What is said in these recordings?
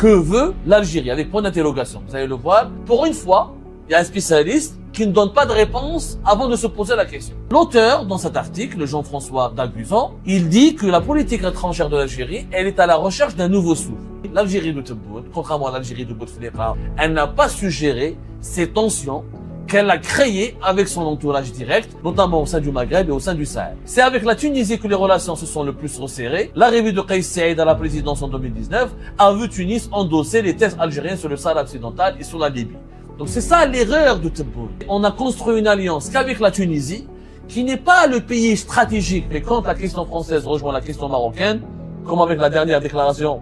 Que veut l'Algérie? Avec point d'interrogation. Vous allez le voir. Pour une fois, il y a un spécialiste qui ne donne pas de réponse avant de se poser la question. L'auteur, dans cet article, Jean-François Daguzan, il dit que la politique étrangère de l'Algérie, elle est à la recherche d'un nouveau souffle. L'Algérie de Tebboune, contrairement à l'Algérie de Bouteflika, elle n'a pas su gérer ces tensions qu'elle a créées avec son entourage direct, notamment au sein du Maghreb et au sein du Sahel. C'est avec la Tunisie que les relations se sont le plus resserrées. L'arrivée de Kais Saïed à la présidence en 2019 a vu Tunis endosser les thèses algériennes sur le Sahel occidental et sur la Libye. Donc c'est ça l'erreur de Tebboune. On a construit une alliance qu'avec la Tunisie, qui n'est pas le pays stratégique. Mais quand la question française rejoint la question marocaine, comme avec la dernière déclaration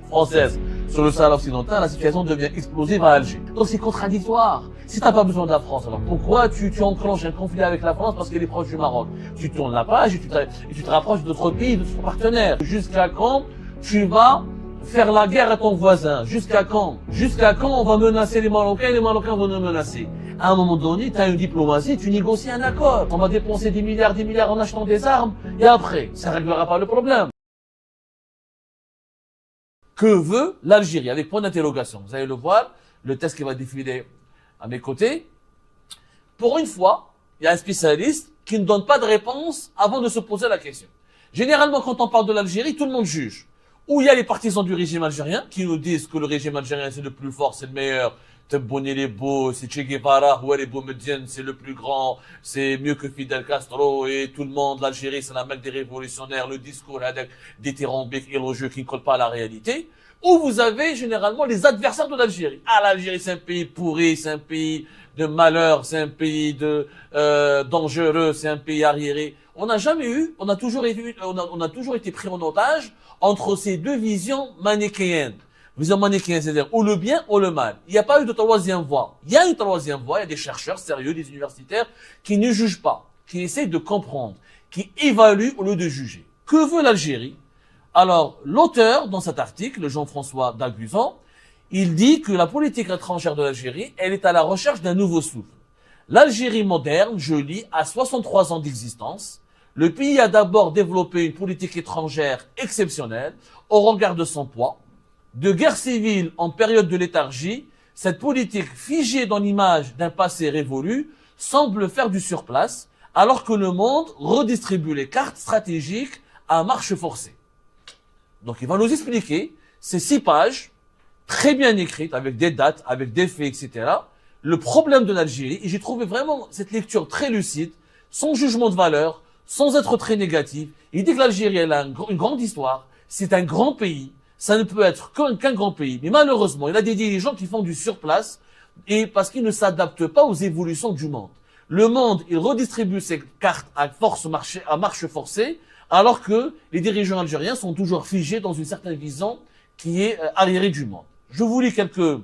française sur le Sahel occidental, la situation devient explosive à Alger. Donc c'est contradictoire. Si t'as pas besoin de la France, alors pourquoi tu enclenches un conflit avec la France parce qu'elle est proche du Maroc? Tu tournes la page et tu te rapproches d'autres pays, d'autres partenaires. Jusqu'à quand tu vas faire la guerre à ton voisin? Jusqu'à quand? Jusqu'à quand on va menacer les Marocains et les Marocains vont nous menacer? À un moment donné, tu as une diplomatie, tu négocies un accord. On va dépenser des milliards en achetant des armes et après, ça réglera pas le problème. Que veut l'Algérie? Avec point d'interrogation. Vous allez le voir, le texte qui va défiler à mes côtés. Pour une fois, il y a un spécialiste qui ne donne pas de réponse avant de se poser la question. Généralement, quand on parle de l'Algérie, tout le monde juge. Ou il y a les partisans du régime algérien qui nous disent que le régime algérien c'est le plus fort, c'est le meilleur. Tebboune il est beau, c'est Che Guevara, Houari Boumediene, c'est le plus grand, c'est mieux que Fidel Castro et tout le monde, l'Algérie c'est la Mecque des révolutionnaires, le discours avec dithyrambique élogieux qui ne colle pas à la réalité. Ou vous avez généralement les adversaires de l'Algérie. Ah, l'Algérie c'est un pays pourri, c'est un pays de malheur, c'est un pays dangereux, c'est un pays arriéré. On n'a jamais eu, on a toujours été pris en otage entre ces deux visions manichéennes. Vision manichéenne, c'est-à-dire ou le bien ou le mal. Il n'y a pas eu de troisième voie. Il y a une troisième voie, il y a des chercheurs sérieux, des universitaires qui ne jugent pas, qui essaient de comprendre, qui évaluent au lieu de juger. Que veut l'Algérie? Alors, l'auteur, dans cet article, Jean-François Daguzan, il dit que la politique étrangère de l'Algérie, elle est à la recherche d'un nouveau souffle. L'Algérie moderne, je lis, a 63 ans d'existence. Le pays a d'abord développé une politique étrangère exceptionnelle au regard de son poids. De guerre civile en période de léthargie, cette politique figée dans l'image d'un passé révolu semble faire du surplace, alors que le monde redistribue les cartes stratégiques à marche forcée. Donc il va nous expliquer ces 6 pages, très bien écrites, avec des dates, avec des faits, etc. Le problème de l'Algérie, et j'ai trouvé vraiment cette lecture très lucide, sans jugement de valeur, sans être très négatif. Il dit que l'Algérie, elle a une grande histoire, c'est un grand pays, ça ne peut être qu'un grand pays. Mais malheureusement, il y a des dirigeants qui font du surplace et parce qu'ils ne s'adaptent pas aux évolutions du monde. Le monde, il redistribue ses cartes à marche forcée, alors que les dirigeants algériens sont toujours figés dans une certaine vision qui est arriérée du monde. Je vous lis quelques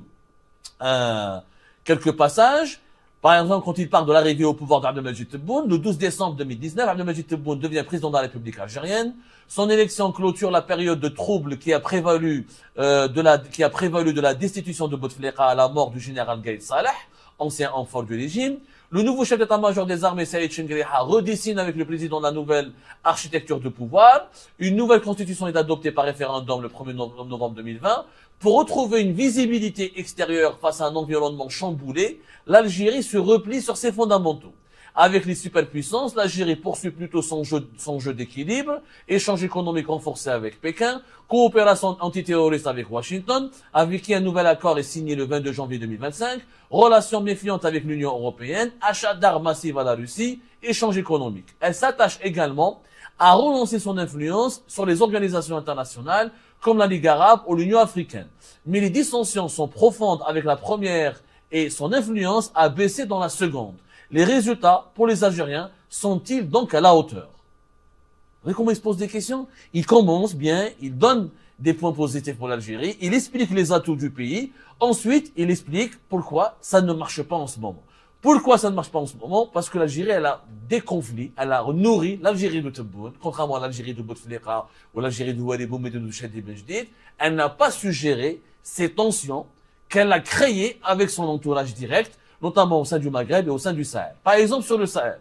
passages. Par exemple, quand il parle de l'arrivée au pouvoir d'Abdelmadjid Tebboune, le 12 décembre 2019, Abdelmadjid Tebboune devient président de la République algérienne. Son élection clôture la période de trouble qui a prévalu de la destitution de Bouteflika à la mort du général Gaïd Salah, ancien homme fort du régime. Le nouveau chef d'état-major des armées, Saïd Chengriha, redessine avec le président la nouvelle architecture de pouvoir. Une nouvelle constitution est adoptée par référendum le 1er novembre 2020. Pour retrouver une visibilité extérieure face à un environnement chamboulé, l'Algérie se replie sur ses fondamentaux. Avec les superpuissances, l'Algérie poursuit plutôt son jeu d'équilibre, échange économique renforcé avec Pékin, coopération antiterroriste avec Washington, avec qui un nouvel accord est signé le 22 janvier 2025, relations méfiantes avec l'Union européenne, achat d'armes massives à la Russie, échange économique. Elle s'attache également à relancer son influence sur les organisations internationales comme la Ligue arabe ou l'Union africaine. Mais les dissensions sont profondes avec la première et son influence a baissé dans la seconde. Les résultats pour les Algériens sont-ils donc à la hauteur? Vous voyez comment il se pose des questions? Il commence bien, il donne des points positifs pour l'Algérie, il explique les atouts du pays, ensuite il explique pourquoi ça ne marche pas en ce moment. Pourquoi ça ne marche pas en ce moment? Parce que l'Algérie, elle a des conflits, elle a nourri l'Algérie de Tebboune, contrairement à l'Algérie de Bouteflika ou l'Algérie de Houari Boumediene ou de Chadi Bejdid, elle n'a pas su gérer ces tensions qu'elle a créées avec son entourage direct, notamment au sein du Maghreb et au sein du Sahel. Par exemple, sur le Sahel.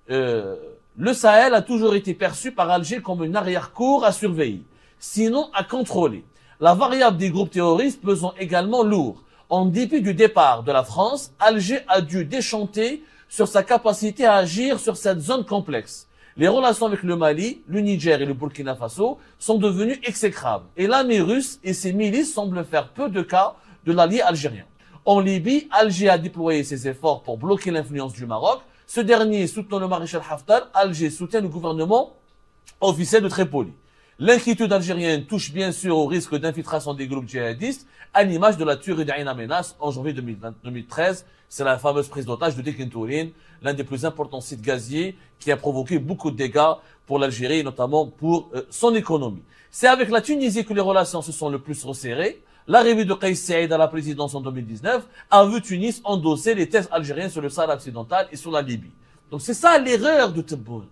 Le Sahel a toujours été perçu par Alger comme une arrière-cour à surveiller, sinon à contrôler. La variable des groupes terroristes pesant également lourd. En dépit du départ de la France, Alger a dû déchanter sur sa capacité à agir sur cette zone complexe. Les relations avec le Mali, le Niger et le Burkina Faso sont devenues exécrables. Et l'armée russe et ses milices semblent faire peu de cas de l'allié algérien. En Libye, Alger a déployé ses efforts pour bloquer l'influence du Maroc. Ce dernier soutenant le maréchal Haftar, Alger soutient le gouvernement officiel de Tripoli. L'inquiétude algérienne touche bien sûr au risque d'infiltration des groupes djihadistes, à l'image de la tuerie d'Ain Amenas en janvier 2013. C'est la fameuse prise d'otage de Dekintourine, l'un des plus importants sites gaziers qui a provoqué beaucoup de dégâts pour l'Algérie, notamment pour son économie. C'est avec la Tunisie que les relations se sont le plus resserrées. L'arrivée de Kais Saïd à la présidence en 2019 a vu Tunis endosser les thèses algériennes sur le Sahara occidental et sur la Libye. Donc c'est ça l'erreur de Tebboune.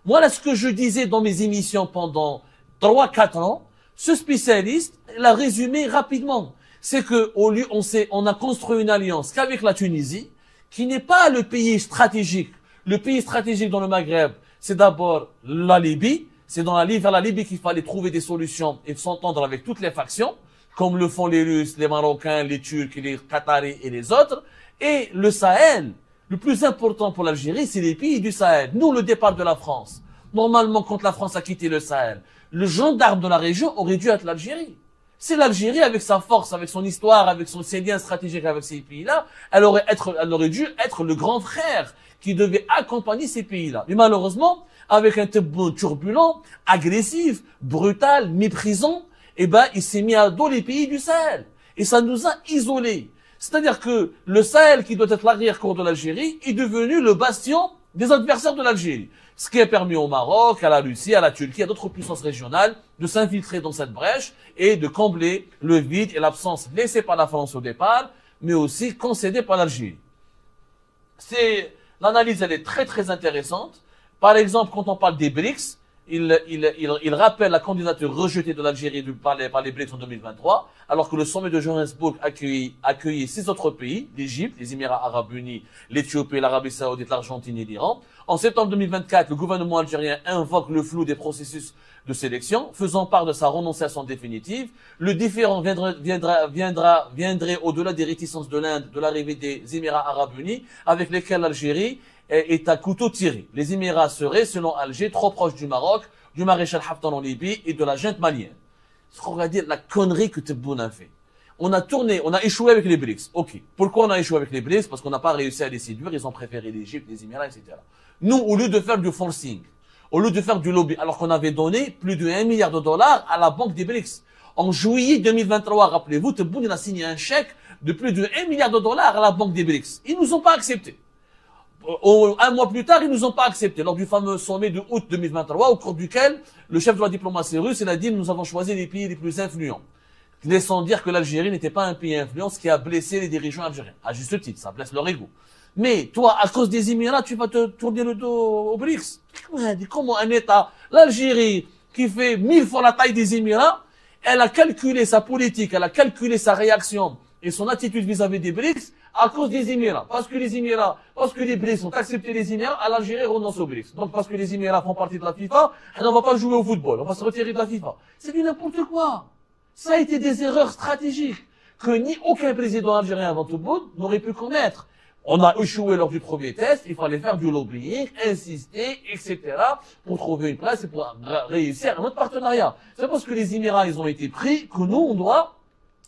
Moi, là, ce que je disais dans mes émissions pendant 3-4 ans, ce spécialiste l'a résumé rapidement. C'est que, au lieu, on a construit une alliance qu'avec la Tunisie, qui n'est pas le pays stratégique. Le pays stratégique dans le Maghreb, c'est d'abord la Libye. C'est vers la Libye qu'il fallait trouver des solutions et s'entendre avec toutes les factions, comme le font les Russes, les Marocains, les Turcs, les Qataris et les autres. Et le Sahel, le plus important pour l'Algérie, c'est les pays du Sahel. Nous, le départ de la France. Normalement, quand la France a quitté le Sahel, le gendarme de la région aurait dû être l'Algérie. C'est l'Algérie, avec sa force, avec son histoire, avec ses liens stratégiques avec ces pays-là, elle aurait dû être le grand frère qui devait accompagner ces pays-là. Mais malheureusement, avec un Tebboune turbulent, agressif, brutal, méprisant, il s'est mis à dos les pays du Sahel. Et ça nous a isolés. C'est-à-dire que le Sahel, qui doit être l'arrière-cour de l'Algérie, est devenu le bastion des adversaires de l'Algérie. Ce qui a permis au Maroc, à la Russie, à la Turquie, à d'autres puissances régionales de s'infiltrer dans cette brèche et de combler le vide et l'absence laissée par la France au départ, mais aussi concédée par l'Algérie. L'analyse, elle est très très intéressante. Par exemple, quand on parle des BRICS, il rappelle la candidature rejetée de l'Algérie par les BRICS en 2023, alors que le sommet de Johannesburg accueillit 6 autres pays, l'Égypte, les Émirats Arabes Unis, l'Éthiopie, l'Arabie Saoudite, l'Argentine et l'Iran. En septembre 2024, le gouvernement algérien invoque le flou des processus de sélection, faisant part de sa renonciation définitive. Le différend viendrait au-delà des réticences de l'Inde, de l'arrivée des Émirats Arabes Unis, avec lesquels l'Algérie est à couteau tiré. Les Émirats seraient, selon Alger, trop proches du Maroc, du maréchal Haftar en Libye et de la junte malienne. Ce qu'on va dire, la connerie que Tebboune a fait. On a échoué avec les BRICS. Ok. Pourquoi on a échoué avec les BRICS? Parce qu'on n'a pas réussi à les séduire, ils ont préféré l'Égypte, les Émirats, etc. Nous, au lieu de faire du forcing, au lieu de faire du lobby, alors qu'on avait donné plus de 1 milliard de dollars à la banque des BRICS. En juillet 2023, rappelez-vous, Tebboune a signé un chèque de plus de 1 milliard de dollars à la banque des BRICS. Ils nous ont pas accepté. Un mois plus tard, ils nous ont pas accepté lors du fameux sommet de août 2023, au cours duquel le chef de la diplomatie russe, il a dit, nous avons choisi les pays les plus influents. Laissant dire que l'Algérie n'était pas un pays influent, ce qui a blessé les dirigeants algériens. À juste titre, ça blesse leur ego. Mais toi, à cause des Émirats, tu vas te tourner le dos aux BRICS. Comment un État, l'Algérie, qui fait 1000 fois la taille des Émirats, elle a calculé sa politique, elle a calculé sa réaction et son attitude vis-à-vis des BRICS à cause des Émirats. Parce que les BRICS ont accepté les Émirats, l'Algérie renonce aux BRICS. Donc parce que les Émirats font partie de la FIFA, on va pas jouer au football, on va se retirer de la FIFA. C'est du n'importe quoi. Ça a été des erreurs stratégiques que ni aucun président algérien avant tout bout n'aurait pu commettre. On a échoué lors du premier test, il fallait faire du lobbying, insister, etc. pour trouver une place et pour réussir un autre partenariat. C'est parce que les Émirats, ils ont été pris que nous, on doit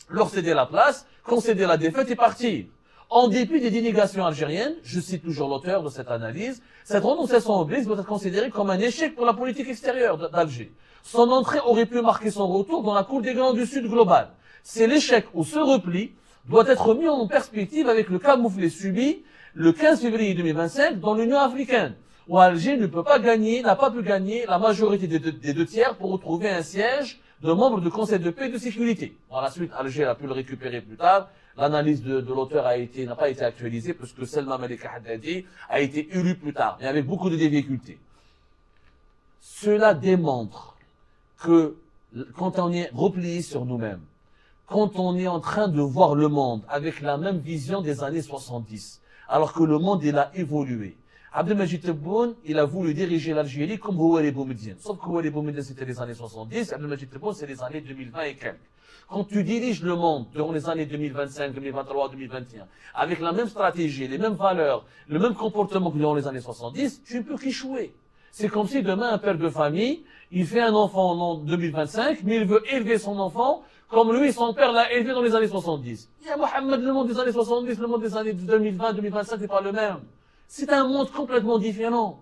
leur céder la place, concéder la défaite et partir. En dépit des dénégations algériennes, je cite toujours l'auteur de cette analyse, cette renonciation au BRICS doit être considérée comme un échec pour la politique extérieure d'Alger. Son entrée aurait pu marquer son retour dans la cour des grands du Sud global. C'est l'échec ou ce repli doit être mis en perspective avec le camouflet subi le 15 février 2025 dans l'Union africaine, où Alger n'a pas pu gagner la majorité des 2 tiers pour retrouver un siège de membre du Conseil de paix et de sécurité. Par la suite, Alger a pu le récupérer plus tard. L'analyse de l'auteur n'a pas été actualisée parce que Selma Malika Haddadi a été élue plus tard, mais avec beaucoup de difficultés. Cela démontre que quand on est replié sur nous-mêmes, quand on est en train de voir le monde avec la même vision des années 70, alors que le monde, il a évolué. Abdelmajid Tebboune, il a voulu diriger l'Algérie comme Houari Boumediene. Sauf que Houari Boumediene, c'était les années 70, Abdelmajid Tebboune, c'est les années 2020 et quelques. Quand tu diriges le monde durant les années 2025, 2023, 2021, avec la même stratégie, les mêmes valeurs, le même comportement que durant les années 70, tu ne peux qu'échouer. C'est comme si demain, un père de famille, il fait un enfant en 2025, mais il veut élever son enfant comme lui, son père l'a élevé dans les années 70. Il y a Mohamed, le monde des années 70, le monde des années 2020, 2025 n'est pas le même. C'est un monde complètement différent.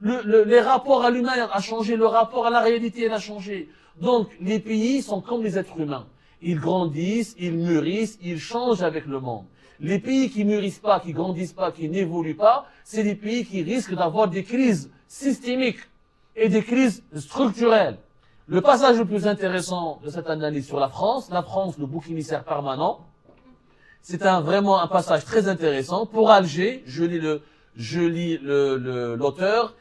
Les rapports à l'humain a changé, le rapport à la réalité a changé. Donc, les pays sont comme les êtres humains. Ils grandissent, ils mûrissent, ils changent avec le monde. Les pays qui mûrissent pas, qui grandissent pas, qui n'évoluent pas, c'est des pays qui risquent d'avoir des crises systémiques et des crises structurelles. Le passage le plus intéressant de cette analyse sur la France, le bouc émissaire permanent, c'est vraiment un passage très intéressant. Pour Alger, je lis l'auteur,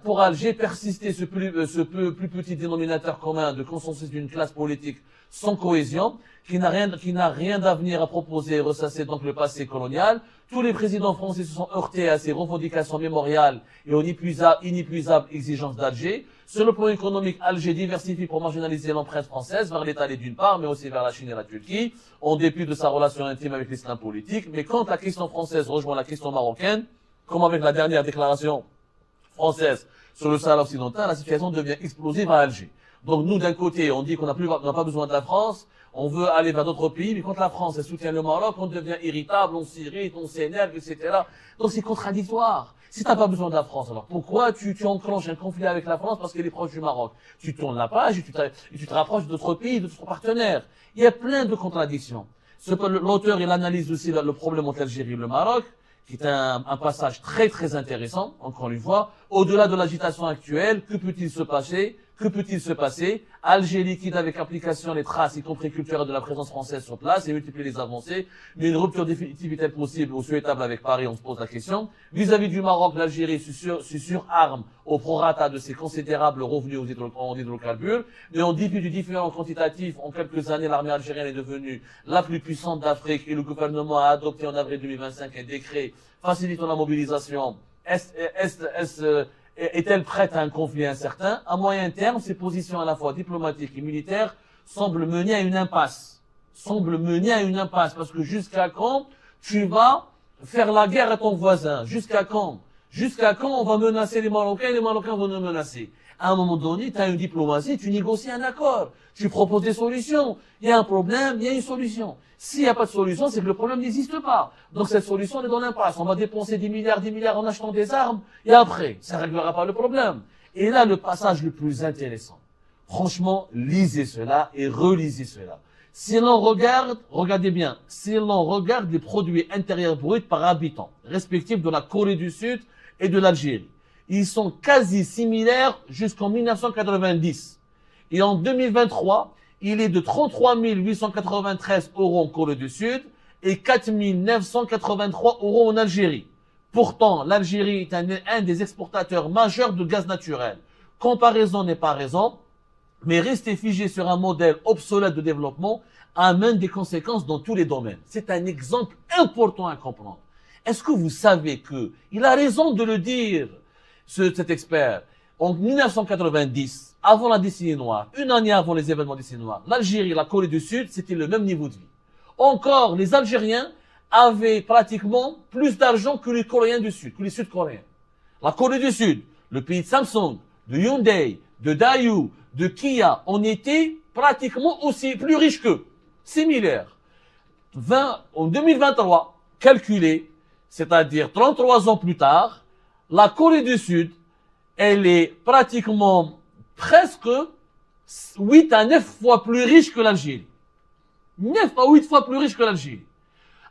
pour Alger, persister ce plus petit dénominateur commun de consensus d'une classe politique sans cohésion, qui n'a rien d'avenir à proposer et ressasser donc le passé colonial. Tous les présidents français se sont heurtés à ces revendications mémoriales et aux inépuisables exigences d'Alger. Sur le plan économique, Alger diversifie pour marginaliser l'empreinte française vers l'Italie d'une part, mais aussi vers la Chine et la Turquie, en dépit de sa relation intime avec l'islam politique. Mais quand la question française rejoint la question marocaine, comme avec la dernière déclaration française sur le Sahara occidental, la situation devient explosive à Alger. Donc nous, d'un côté, on dit qu'on n'a pas besoin de la France, on veut aller vers d'autres pays, mais quand la France elle soutient le Maroc, on devient irritable, on s'irrite, on s'énerve, etc. Donc c'est contradictoire. Si t'as pas besoin de la France, alors pourquoi tu enclenches un conflit avec la France parce qu'elle est proche du Maroc? Tu tournes la page et tu te rapproches d'autres pays, d'autres partenaires. Il y a plein de contradictions. L'auteur, il analyse aussi le problème entre l'Algérie et le Maroc, qui est un passage très très intéressant, encore une fois. Au-delà de l'agitation actuelle, que peut-il se passer? Alger liquide avec application les traces, y compris culturelles, de la présence française sur place et multiplie les avancées. Mais une rupture définitive est-elle possible ou souhaitable avec Paris? On se pose la question. Vis-à-vis du Maroc, l'Algérie se surarme au prorata de ses considérables revenus en hydrocarbures. Mais en dépit du différent quantitatif, en quelques années, l'armée algérienne est devenue la plus puissante d'Afrique et le gouvernement a adopté en avril 2025 un décret facilitant la mobilisation est-elle prête à un conflit incertain? À moyen terme, ses positions à la fois diplomatiques et militaires semblent mener à une impasse. Parce que jusqu'à quand tu vas faire la guerre à ton voisin? Jusqu'à quand on va menacer les Marocains et les Marocains vont nous menacer? À un moment donné, tu as une diplomatie, tu négocies un accord. Tu proposes des solutions. Il y a un problème, il y a une solution. S'il n'y a pas de solution, c'est que le problème n'existe pas. Donc cette solution, elle est dans l'impasse. On va dépenser des milliards en achetant des armes, et après, ça ne réglera pas le problème. Et là, le passage le plus intéressant. Franchement, lisez cela et relisez cela. Si l'on regarde, regardez bien, si l'on regarde les produits intérieurs bruts par habitant, respectifs de la Corée du Sud et de l'Algérie, ils sont quasi similaires jusqu'en 1990. Et en 2023, il est de 33 893 € en Corée du Sud et 4 983 € en Algérie. Pourtant, l'Algérie est un des exportateurs majeurs de gaz naturel. Comparaison n'est pas raison, mais rester figé sur un modèle obsolète de développement amène des conséquences dans tous les domaines. C'est un exemple important à comprendre. Est-ce que vous savez que, il a raison de le dire, cet expert, en 1990, avant la décennie noire, une année avant les événements de la décennie noire, l'Algérie et la Corée du Sud, c'était le même niveau de vie. Encore, les Algériens avaient pratiquement plus d'argent que les Coréens du Sud, que les Sud-Coréens. La Corée du Sud, le pays de Samsung, de Hyundai, de Daewoo, de Kia, on était pratiquement aussi plus riches qu'eux. Similaires. En 2023, calculé, c'est-à-dire 33 ans plus tard, la Corée du Sud, elle est pratiquement presque 8 à 9 fois plus riche que l'Algérie. 9 à 8 fois plus riche que l'Algérie.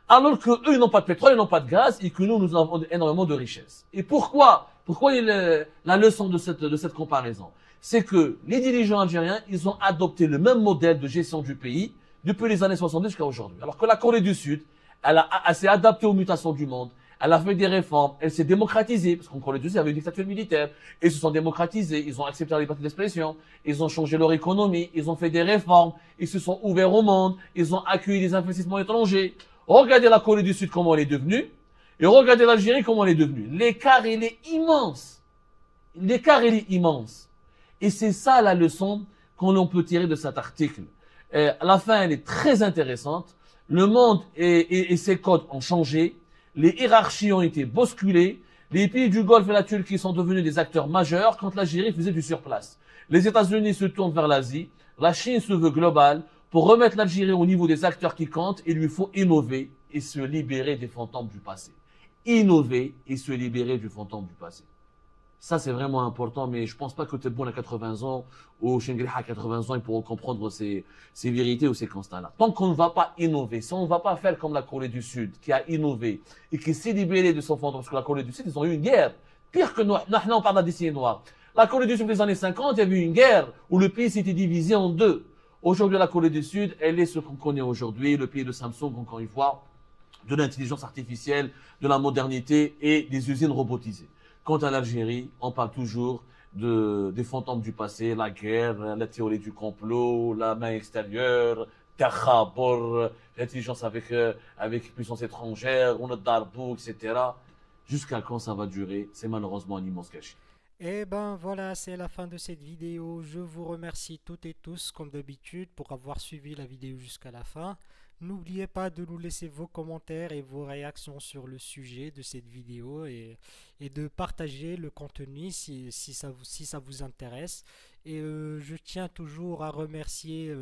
Alors que eux, ils n'ont pas de pétrole, ils n'ont pas de gaz, et que nous avons énormément de richesses. Et pourquoi la leçon de cette comparaison? C'est que les dirigeants algériens, ils ont adopté le même modèle de gestion du pays depuis les années 70 jusqu'à aujourd'hui. Alors que la Corée du Sud, elle s'est adaptée aux mutations du monde. Elle a fait des réformes, elle s'est démocratisée, parce qu'en Corée du Sud, il y avait une dictature militaire. Ils se sont démocratisés, ils ont accepté la liberté d'expression, ils ont changé leur économie, ils ont fait des réformes, ils se sont ouverts au monde, ils ont accueilli des investissements étrangers. Regardez la Corée du Sud, comment elle est devenue, et regardez l'Algérie, comment elle est devenue. L'écart, il est immense. Et c'est ça la leçon qu'on peut tirer de cet article. La fin, elle est très intéressante. Le monde et ses codes ont changé. Les hiérarchies ont été bousculées. Les pays du Golfe et la Turquie sont devenus des acteurs majeurs quand l'Algérie faisait du surplace. Les États-Unis se tournent vers l'Asie. La Chine se veut globale. Pour remettre l'Algérie au niveau des acteurs qui comptent, il lui faut innover et se libérer des fantômes du passé. Innover et se libérer du fantôme du passé. Ça, c'est vraiment important, mais je pense pas que Tebboune à 80 ans ou Shengri à 80 ans, ils pourront comprendre ces vérités ou ces constats-là. Tant qu'on ne va pas innover, si on ne va pas faire comme la Corée du Sud, qui a innové et qui s'est libérée de son fantôme, parce que la Corée du Sud, ils ont eu une guerre. Pire que nous, on parle de la décennie noire. La Corée du Sud des années 50, il y avait eu une guerre où le pays s'était divisé en deux. Aujourd'hui, la Corée du Sud, elle est ce qu'on connaît aujourd'hui, le pays de Samsung, encore une fois, de l'intelligence artificielle, de la modernité et des usines robotisées. Quant à l'Algérie, on parle toujours des fantômes du passé, la guerre, la théorie du complot, la main extérieure, Takhabur, l'intelligence avec puissance étrangère, on a Darbouk, etc. Jusqu'à quand ça va durer? C'est malheureusement un immense gâchis. Et ben voilà, c'est la fin de cette vidéo. Je vous remercie toutes et tous, comme d'habitude, pour avoir suivi la vidéo jusqu'à la fin. N'oubliez pas de nous laisser vos commentaires et vos réactions sur le sujet de cette vidéo et de partager le contenu si ça vous intéresse. Et je tiens toujours à remercier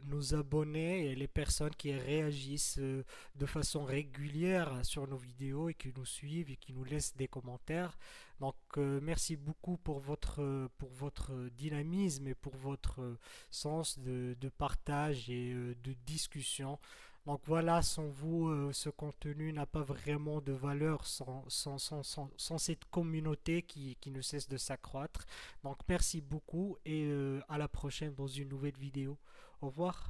nos abonnés et les personnes qui réagissent de façon régulière sur nos vidéos et qui nous suivent et qui nous laissent des commentaires. Donc merci beaucoup pour votre dynamisme et pour votre sens de partage et de discussion. Donc voilà, sans vous, ce contenu n'a pas vraiment de valeur sans cette communauté qui ne cesse de s'accroître. Donc merci beaucoup et à la prochaine dans une nouvelle vidéo. Au revoir.